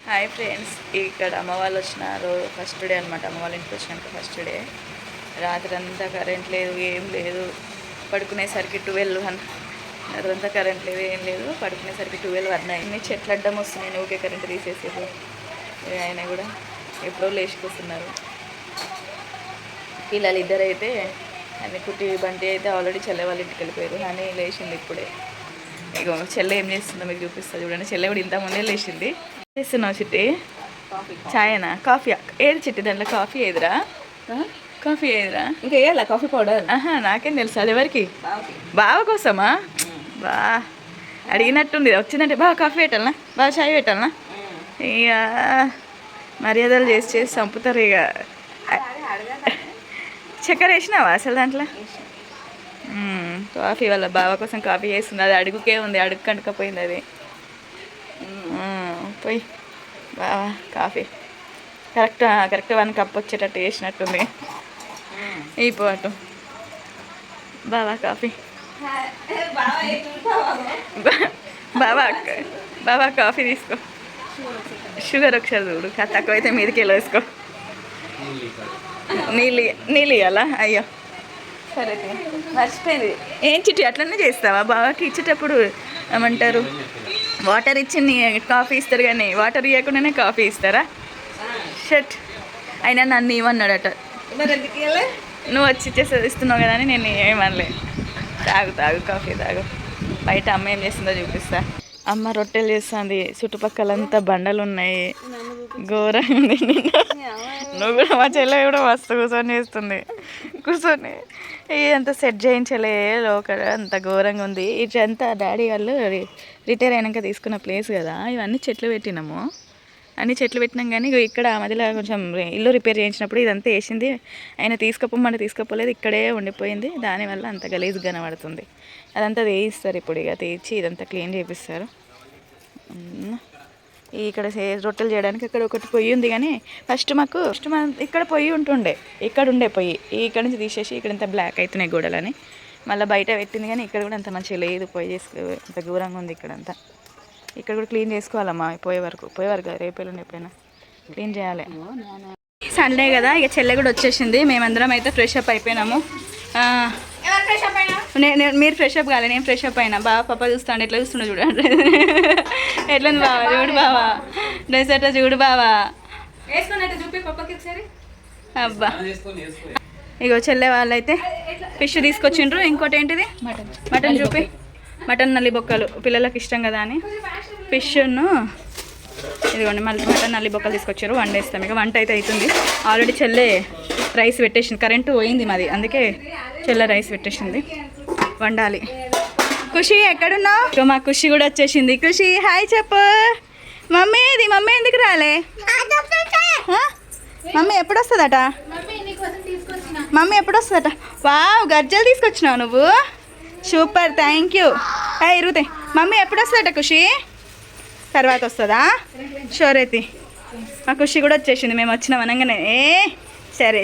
Hi friends, ఇక్కడ అమ్మ వాళ్ళు వచ్చినారు. ఫస్ట్ డే అనమాట. అమ్మ వాళ్ళ ఇంటికి వచ్చినాక ఫస్ట్ డే. రాత్రి అంతా కరెంట్ లేదు, ఏం లేదు. పడుకునేసరికి 12 రాత్రంతా కరెంట్ లేదు, ఏం లేదు. పడుకునేసరికి 12 అన్నీ చెట్లు అడ్డం వస్తున్నాయి. ఓకే, కరెంట్ తీసేసారు. ఆయన కూడా ఎప్పుడో లేచిపోతున్నారు. పిల్లలు ఇద్దరైతే అని కుట్టి బంటి అయితే ఆల్రెడీ చెల్లె వాళ్ళ ఇంటికి వెళ్ళిపోయారు. అని లేచింది ఇప్పుడే. ఇక చెల్లె ఏం చేస్తుందో మీకు చూపిస్తుంది చూడండి. చెల్లె కూడా ఇంతకుముందే లేచింది. చేస్తున్నావు చిట్టి? చాయనా కాఫీయా? ఏది చిట్టి దాంట్లో కాఫీ ఏదిరా? కాఫీ ఏదిరా? ఇంకా వేయాలా కాఫీ పౌడర్? నాకేం తెలుసు. అది ఎవరికి? బావ కోసమా? బా అడిగినట్టుంది. వచ్చిందంటే బాగా కాఫీ పెట్టాలనా, బాగా చాయ్ పెట్టాలనా? ఇక మర్యాదలు చేసి చేసి చంపుతారు. ఇక చక్కెర వేసినావా అసలు దాంట్లో? కాఫీ వాళ్ళ బావ కోసం కాఫీ చేస్తుంది. అది అడుగుకే ఉంది, అడుగు కనుకపోయింది అది. పోయి బావా కాఫీ కరెక్ట్ 1 కప్ వచ్చేటట్టు వేసినట్టుంది. ఈ పాటు బావా కాఫీ. బావా కాఫీ తీసుకో. షుగర్ ఒకసారి చూడు, తక్కువైతే మీదకి వెళ్ళి వేసుకో. నీళ్ళు ఇవ్వాలా? అయ్యో సరే, మర్చిపోయింది. ఏం చిట్టి అట్లనే చేస్తావా? బావాకి ఇచ్చేటప్పుడు ఏమంటారు, వాటర్ ఇచ్చి కాఫీ ఇస్తారు కానీ వాటర్ ఇవ్వకుండానే కాఫీ ఇస్తారా? షట్. అయినా నన్ను ఇవ్వన్నాడట. నువ్వు వచ్చి ఇస్తున్నావు కదా అని నేను ఏమనలే. తాగు కాఫీ తాగు. బయట అమ్మ ఏం చేస్తుందో చూపిస్తా. అమ్మ రొట్టెలు చేస్తుంది. చుట్టుపక్కలంతా బండలు ఉన్నాయి. ఘోరంగా ఉంది. నువ్వు కూడా మా చెల్లె కూడా మస్తు కూర్చొని చేస్తుంది. కూర్చొని ఇదంతా సెట్ చేయించలే. లోకల్ అంత ఘోరంగా ఉంది. ఇదంతా డాడీ వాళ్ళు రిటైర్ అయినాక తీసుకున్న ప్లేస్ కదా. ఇవన్నీ చెట్లు పెట్టినాము. అన్ని చెట్లు పెట్టినాం కానీ ఇక్కడ మధ్యలో కొంచెం ఇల్లు రిపేర్ చేయించినప్పుడు ఇదంతా వేసింది. ఆయన తీసుకుపోమంటే తీసుకుపోలేదు, ఇక్కడే ఉండిపోయింది. దానివల్ల అంత గలీజ్ కనబడుతుంది. అదంతా వేయిస్తారు ఇప్పుడు. ఇక తీర్చి ఇదంతా క్లీన్ చేపిస్తారు. ఇక్కడ రొట్టెలు చేయడానికి ఇక్కడ ఒకటి పొయ్యి ఉంది కానీ ఫస్ట్ ఇక్కడ పొయ్యి ఉంటుండే. ఇక్కడ ఉండే పొయ్యి ఇక్కడ నుంచి తీసేసి ఇక్కడంతా బ్లాక్ అవుతున్నాయి గోడలని మళ్ళీ బయట పెట్టింది. కానీ ఇక్కడ కూడా అంత మంచిగా లేదు. పొయ్యి అంత దూరంగా ఉంది. ఇక్కడ కూడా క్లీన్ చేసుకోవాలమ్మా. పోయే వరకు రేపేళ్ళు ఎప్పుడైనా క్లీన్ చేయాలి. సండే కదా, ఇక చెల్లె కూడా వచ్చేసింది. మేమందరం అయితే ఫ్రెష్ అప్ అయిపోయినాము. మీరు ఫ్రెష్ అప్ కాలే, నేను ఫ్రెష్ అప్ అయినా. బావ పాప చూస్తాండి, ఎట్లా చూస్తుండే చూడండి. ఎట్లుంది బావా? చూడు బావా డ్రెస్ అట్లా చూడు బావా. అబ్బా, ఇగో చెల్లె వాళ్ళైతే ఫిష్ తీసుకొచ్చిండ్రు. ఇంకోటి ఏంటిది మటన్ చూపి. మటన్ నల్లి బొక్కలు పిల్లలకు ఇష్టం కదా అని ఫిష్ను ఇదిగోండి. మళ్ళీ మటన్ నల్లి బొక్కలు తీసుకొచ్చారు. వండేస్తాం. ఇక వంట అయితే అవుతుంది. ఆల్రెడీ చెల్లె రైస్ పెట్టేసింది. కరెంటు పోయింది మాది, అందుకే చెల్లె రైస్ పెట్టేసింది. వండాలి. ఖుషి ఎక్కడున్నావు? మా ఖుషి కూడా వచ్చేసింది. ఖుషి హాయ్ చెప్పు. మమ్మీ ఎందుకు రాలే? మమ్మీ ఎప్పుడు వస్తుందట? వావ్, గజ్జలు తీసుకొచ్చినావు నువ్వు. Super, thank you. ఇరుగుతాయి. మమ్మీ ఎప్పుడు వస్తుందట ఖుషి? తర్వాత వస్తుందా? షోరేతి. మా ఖుషి కూడా వచ్చేసింది. మేము వచ్చినాం అనగానే సరే.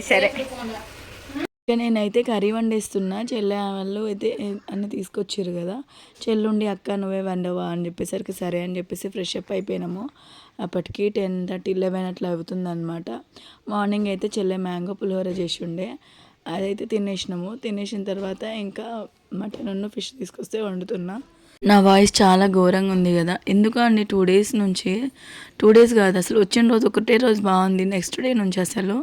నేనైతే కర్రీ వండేస్తున్నా. చెల్లె వాళ్ళు అయితే అన్నీ తీసుకొచ్చారు కదా. చెల్లుండి అక్క నువ్వే వండవా అని చెప్పేసరికి సరే అని చెప్పేసి ఫ్రెష్ అప్ అయిపోయినాము. అప్పటికి 10:30, 11 అట్లా అవుతుందన్నమాట. మార్నింగ్ అయితే చెల్లె మ్యాంగో పులిహోర చేసి ఉండే, అదైతే తినేసినాము. తినేసిన తర్వాత ఇంకా మటన్ ఫిష్ తీసుకొస్తే వండుతున్నా. నా వాయిస్ చాలా ఘోరంగా ఉంది కదా. ఎందుకండి 2 డేస్ నుంచి, 2 డేస్ కాదు అసలు, వచ్చిన రోజు ఒకటే రోజు బాగుంది. నెక్స్ట్ డే నుంచి అసలు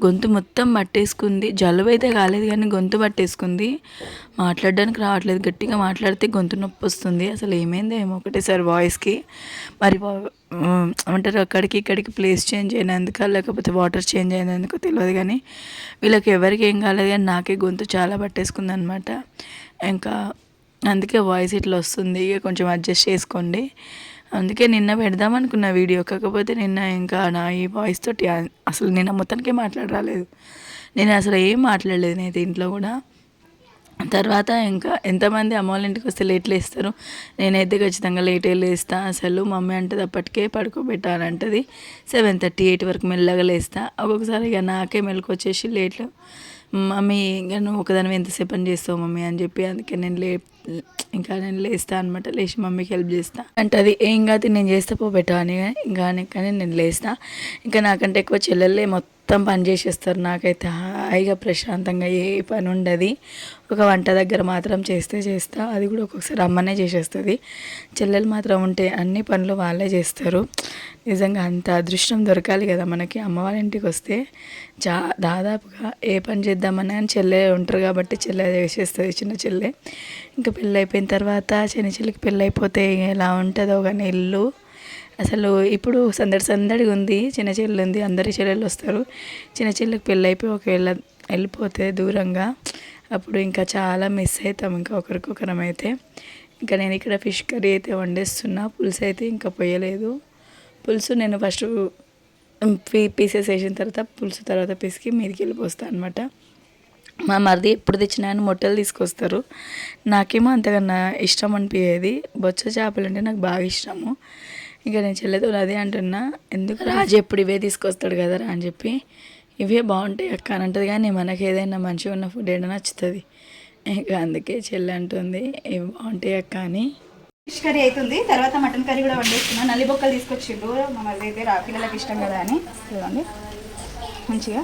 గొంతు మొత్తం పట్టేసుకుంది. జలుబు అయితే కాలేదు కానీ గొంతు పట్టేసుకుంది. మాట్లాడడానికి రావట్లేదు. గట్టిగా మాట్లాడితే గొంతు నొప్పి వస్తుంది. అసలు ఏమైందో ఏమో ఒకటేసారి వాయిస్కి. మరి ఏమంటారు, అక్కడికి ఇక్కడికి ప్లేస్ చేంజ్ అయినందుక లేకపోతే వాటర్ చేంజ్ అయినందుకు తెలియదు కానీ వీళ్ళకి ఎవరికి ఏం కాలేదు కానీ నాకే గొంతు చాలా పట్టేసుకుంది అనమాట. ఇంకా అందుకే వాయిస్ ఇట్లా వస్తుంది. ఇక కొంచెం అడ్జస్ట్ చేసుకోండి. అందుకే నిన్న పెడదాం అనుకున్న వీడియో, కాకపోతే నిన్న ఇంకా నా ఈ వాయిస్ తోటి అసలు నిన్న మొత్తానికే మాట్లాడరాలేదు. నేను అసలు ఏం మాట్లాడలేదు నేనైతే ఇంట్లో కూడా. తర్వాత ఇంకా ఎంతమంది అమ్మ వాళ్ళ ఇంటికి వస్తే లేట్ లేస్తారు. నేనైతే ఖచ్చితంగా లేటే లేస్తా. అసలు మమ్మీ అంటది అప్పటికే పడుకోబెట్టాలంటది. 7:30, 8 వరకు మెల్లగా లేస్తా. ఒక్కొక్కసారి ఇక నాకే మెలకు వచ్చేసి లేట్లు. మమ్మీ ఇంకా నువ్వు ఒకదానివి ఎంతసేపు పని చేస్తావు మమ్మీ అని చెప్పి అందుకే నేను ఇంకా నేను లేస్తా అనమాట. లేచి మమ్మీకి హెల్ప్ చేస్తా అంటే అది ఏం కాదు నేను చేస్తే పోబెట్టా అని కానీ నేను లేస్తా. ఇంకా నాకంటే ఎక్కువ చెల్లెళ్ళే మొత్తం పని చేసేస్తారు. నాకైతే హాయిగా ప్రశాంతంగా ఏ పని ఉండదు. ఒక వంట దగ్గర మాత్రం చేస్తా, అది కూడా ఒక్కొక్కసారి అమ్మనే చేసేస్తుంది. చెల్లెలు మాత్రం ఉంటే అన్ని పనులు వాళ్ళే చేస్తారు. నిజంగా అంత అదృష్టం దొరకాలి కదా మనకి. అమ్మ వాళ్ళ ఇంటికి వస్తే దాదాపుగా ఏ పని చేద్దామని కానీ చెల్లె ఉంటారు కాబట్టి చెల్లె చేసేస్తుంది, చిన్న చెల్లె. ఇంకా పెళ్ళి అయిపోయిన తర్వాత చిన్న చెల్లికి పెళ్ళి అయిపోతే ఎలా ఉంటుందో కానీ ఇల్లు అసలు ఇప్పుడు సందడిగా ఉంది. చిన్న చెల్లి ఉంది, అందరి చెల్లెళ్ళు వస్తారు. చిన్న చెల్లికి పెళ్ళి అయిపోయి ఒకవేళ వెళ్ళిపోతే దూరంగా అప్పుడు ఇంకా చాలా మిస్ అవుతాం ఇంకా ఒకరికొకరం అయితే. ఇంకా నేను ఇక్కడ ఫిష్ కర్రీ అయితే వండేస్తున్నా. పులుసు అయితే ఇంకా పోయలేదు. పులుసు నేను ఫస్ట్ పీసెస్ వేసిన తర్వాత పులుసు తర్వాత పిసికి మీదకి వెళ్ళిపోస్తాను అనమాట. మా మరిది ఎప్పుడు తెచ్చినా అని మొట్టలు తీసుకొస్తారు. నాకేమో అంతకన్నా ఇష్టం అనిపించేది. బొచ్చ చేపలు అంటే నాకు బాగా ఇష్టము. ఇంకా నేను చెల్లెతో అదే అంటున్నా, ఎందుకు రాజు ఎప్పుడు ఇవే తీసుకొస్తాడు కదరా అని చెప్పి. ఇవే బాగుంటాయి అక్క అని అంటుంది, కానీ మనకి ఏదైనా మంచిగా ఉన్న ఫుడ్ ఏదైనా నచ్చుతుంది. ఇంకా అందుకే చెల్లె అంటుంది ఇవి బాగుంటాయి అక్క అని. ఫిష్ కర్రీ అవుతుంది, తర్వాత మటన్ కర్రీ కూడా వండేస్తున్నా. నల్లి బొక్కలు తీసుకొచ్చిండు మా మరిది అయితే, పిల్లలకి ఇష్టం కదా అని. చూడండి మంచిగా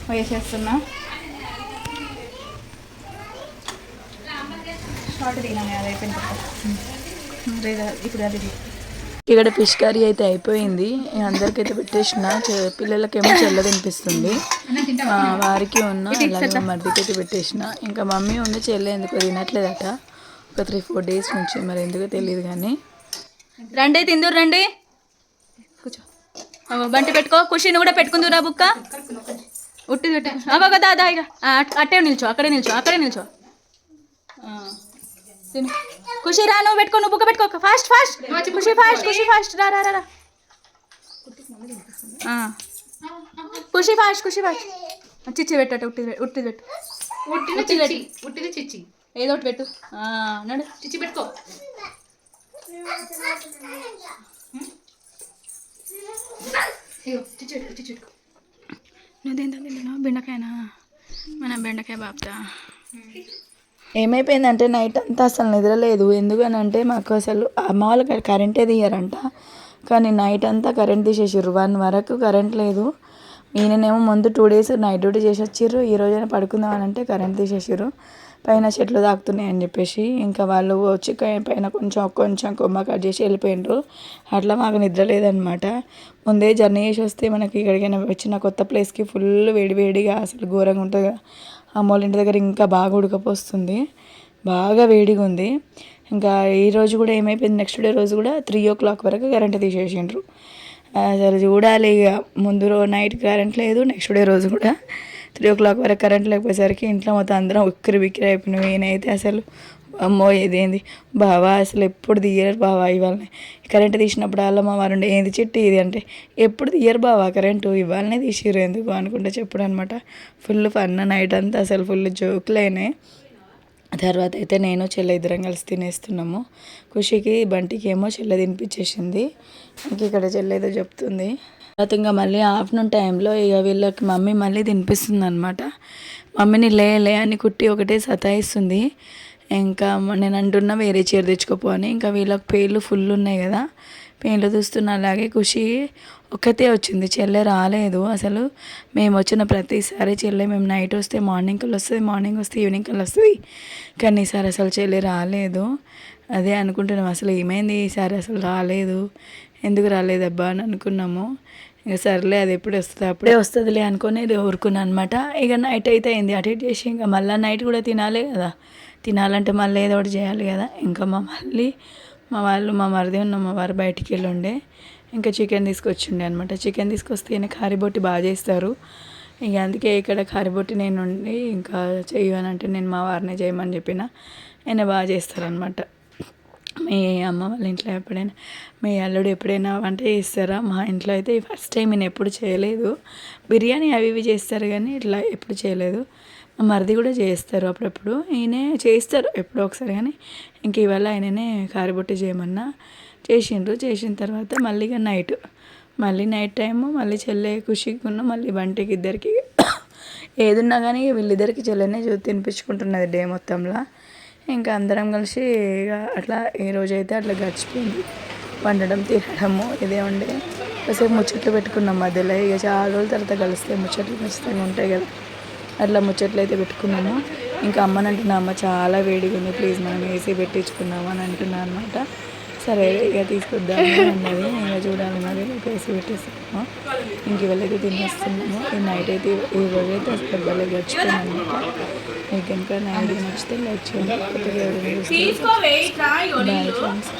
వేసేస్తున్నా. షార్ట్ తినాలి, అది అయిపోయిన తర్వాత ఇప్పుడు అది ఇక్కడ ఫిష్ కర్రీ అయితే అయిపోయింది. అందరికైతే పెట్టేసిన. పిల్లలకేమో చెల్ల తినిపిస్తుంది, వారికి ఉన్న అలాగే మరిదికి అయితే పెట్టేసిన. ఇంకా మమ్మీ ఉన్న చెల్లె ఎందుకు తినట్లేదట ఒక 3-4 డేస్ నుంచి, మరి ఎందుకో తెలియదు. కానీ రండి తిందూరు, రండి కూర్చో. బంటి పెట్టుకో, ఖుషిని కూడా పెట్టుకుందురా బుక్క. ఉట్టి అవ్వగా దాదా ఇక అట్టే నిల్చో, అక్కడే నిల్చో. ఖుషి రా, నువ్వు పెట్టుకో, నువ్వు బుక్క పెట్టుకో. ఫాస్ట్ ఖుషి ఫాస్ట్ రా. ఖుషి ఫాస్ట్ చిచ్చి పెట్టట. ఉట్టిది పెట్టు, ఏదో ఒకటి పెట్టు. నడు చిచ్చి పెట్టుకో. నువ్వు తింటా బెండకాయనా? మన బెండకాయ బాపుతా. ఏమైపోయిందంటే నైట్ అంతా అసలు నిద్రలేదు. ఎందుకనంటే మాకు అసలు అమ్మ వాళ్ళు కరెంటే తీయరంట, కానీ నైట్ అంతా కరెంట్ తీసేసారు. 1 వరకు కరెంట్ లేదు. ఈయననేమో ముందు 2 డేస్ నైట్ డ్యూటీ చేసి వచ్చిర్రు. ఈ రోజైనా పడుకుందాం అని అంటే కరెంట్ తీసేసారు. పైన చెట్లు తాకుతున్నాయి అని చెప్పేసి ఇంకా వాళ్ళు వచ్చి పైన కొంచెం కొమ్మ కట్ చేసి వెళ్ళిపోయినారు. అట్లా మాకు నిద్ర లేదనమాట. ముందే జర్నీ చేసి వస్తే మనకి ఇక్కడికైనా వచ్చిన కొత్త ప్లేస్కి ఫుల్ వేడిగా అసలు ఘోరంగా ఉంటుంది కదా. అమ్మోళ్ళ ఇంటి దగ్గర ఇంకా బాగా ఉడకపోస్తుంది, బాగా వేడిగా ఉంది. ఇంకా ఈరోజు కూడా ఏమైపోయింది, నెక్స్ట్ డే రోజు కూడా 3 o'clock వరకు కరెంట్ తీసేసిండ్రు. అసలు చూడాలి ఇక. ముందు నైట్ కరెంట్ లేదు, నెక్స్ట్ డే రోజు కూడా 3 o'clock వరకు కరెంట్ లేకపోయేసరికి ఇంట్లో మొత్తం అందరం బిక్కిరి అయిపోయినాం. ఈయనైతే అసలు అమ్మో ఇదేంది బావా, అసలు ఎప్పుడు తీయరు బావా ఇవాళనే కరెంటు తీసినప్పుడు అలా మా వారు ఏంది చెట్టు ఇది అంటే, ఎప్పుడు తీయరు బావా కరెంటు, ఇవాళనే తీసిరు ఎందుకు అనుకుంటే చెప్పుడు అనమాట. ఫుల్ ఫన్ నైట్ అంతా, అసలు ఫుల్ జోకులైనాయి. తర్వాత అయితే నేను చెల్లె ఇద్దరం కలిసి తినేస్తున్నాము. ఖుషికి బంటికి ఏమో చెల్లె తినిపించేసింది. ఇంక ఇక్కడ చెల్లె ఏదో చెప్తుంది. తర్వాత ఇంకా మళ్ళీ ఆఫ్టర్నూన్ టైంలో ఇక వీళ్ళకి మమ్మీ మళ్ళీ తినిపిస్తుంది అనమాట. మమ్మీని లే అని కుట్టి ఒకటే సతాయిస్తుంది. ఇంకా నేను అంటున్నా వేరే చీర తెచ్చుకోపో అని. ఇంకా వీళ్ళకి పేర్లు ఫుల్ ఉన్నాయి కదా, పేర్లు చూస్తున్నా. అలాగే ఖుషి ఒక్కతే వచ్చింది, చెల్లె రాలేదు. అసలు మేము వచ్చిన ప్రతిసారి చెల్లె మేము నైట్ వస్తే మార్నింగ్ కల్లా వస్తుంది, మార్నింగ్ వస్తే ఈవినింగ్ కల్లా వస్తుంది. కానీ ఈసారి అసలు చెల్లె రాలేదు. అదే అనుకుంటున్నాం అసలు ఏమైంది ఈసారి అసలు రాలేదు, ఎందుకు రాలేదబ్బా అని అనుకున్నాము. ఇక సర్లే అది ఎప్పుడు వస్తుంది అప్పుడే వస్తుందిలే అనుకుని ఊరుకున్నాను అనమాట. ఇక నైట్ అయితే అయింది, అటు ఇటు చేసి ఇంకా మళ్ళీ నైట్ కూడా తినాలి కదా. తినాలంటే మళ్ళీ ఏదో ఒకటి చేయాలి కదా. ఇంకా మా మరిది ఉన్న మా వారు బయటికి వెళ్ళి ఉండే, ఇంకా చికెన్ తీసుకొచ్చిండే అనమాట. చికెన్ తీసుకొస్తే ఈయన కారిబొట్టి బాగా చేస్తారు. ఇక అందుకే ఇక్కడ కారిబొట్టి నేను ఉండి ఇంకా చేయనంటే నేను మా వారిని చేయమని చెప్పిన, ఆయన బాగా చేస్తారనమాట. మీ అమ్మ వాళ్ళ ఇంట్లో ఎప్పుడైనా మీ అల్లుడు ఎప్పుడైనా వంట చేస్తారా? మా ఇంట్లో అయితే ఫస్ట్ టైం నేను ఎప్పుడు చేయలేదు. బిర్యానీ అవి ఇవి చేస్తారు కానీ ఇట్లా ఎప్పుడు చేయలేదు. మా మరిది కూడా చేస్తారు అప్పుడప్పుడు, ఈయనే చేస్తారు ఎప్పుడో ఒకసారి. కానీ ఇంక ఇవాళ ఆయననే కారిబొట్టి చేయమన్నా చేసిండ్రు. చేసిన తర్వాత మళ్ళీ నైట్ టైము మళ్ళీ చెల్లె ఖుషికున్న మళ్ళీ బంటికి ఇద్దరికి ఏదున్నా కానీ వీళ్ళిద్దరికి చెల్లెనే తినిపించుకుంటున్నది డే మొత్తంలో. ఇంకా అందరం కలిసి ఇక అట్లా ఏ రోజైతే అట్లా గడిచిపోయింది. వండడం తినడము ఇదే ఉండే. కాసేపు ముచ్చట్లు పెట్టుకున్నాం మధ్యలో. ఇక చాలా రోజుల తర్వాత కలిస్తే ముచ్చట్లు ఖచ్చితంగా ఉంటాయి కదా, అట్లా ముచ్చట్లు అయితే పెట్టుకున్నాము. ఇంకా అమ్మని అంటున్నా, అమ్మ చాలా వేడిగా ఉంది, ప్లీజ్ మనం ఏసీ పెట్టించుకుందాం అని అంటున్నా అనమాట. సరే ఇక తీసుకొద్దాము అన్నది. ఇంకా చూడాలి మరి ఏసీ పెట్టేస్తాము. ఇంక ఇవాళైతే తినేస్తున్నాము. ఈ నైట్ అయితే ఈ రోజైతే అసలు భలే గడిచిపోయింది అనమాట. మీకు ఇంకా నా వీడియో నచ్చితే లైక్ చేయండి. కొత్తగా ఎవరైనా చూస్తే బాయ్ ఫ్రెండ్స్.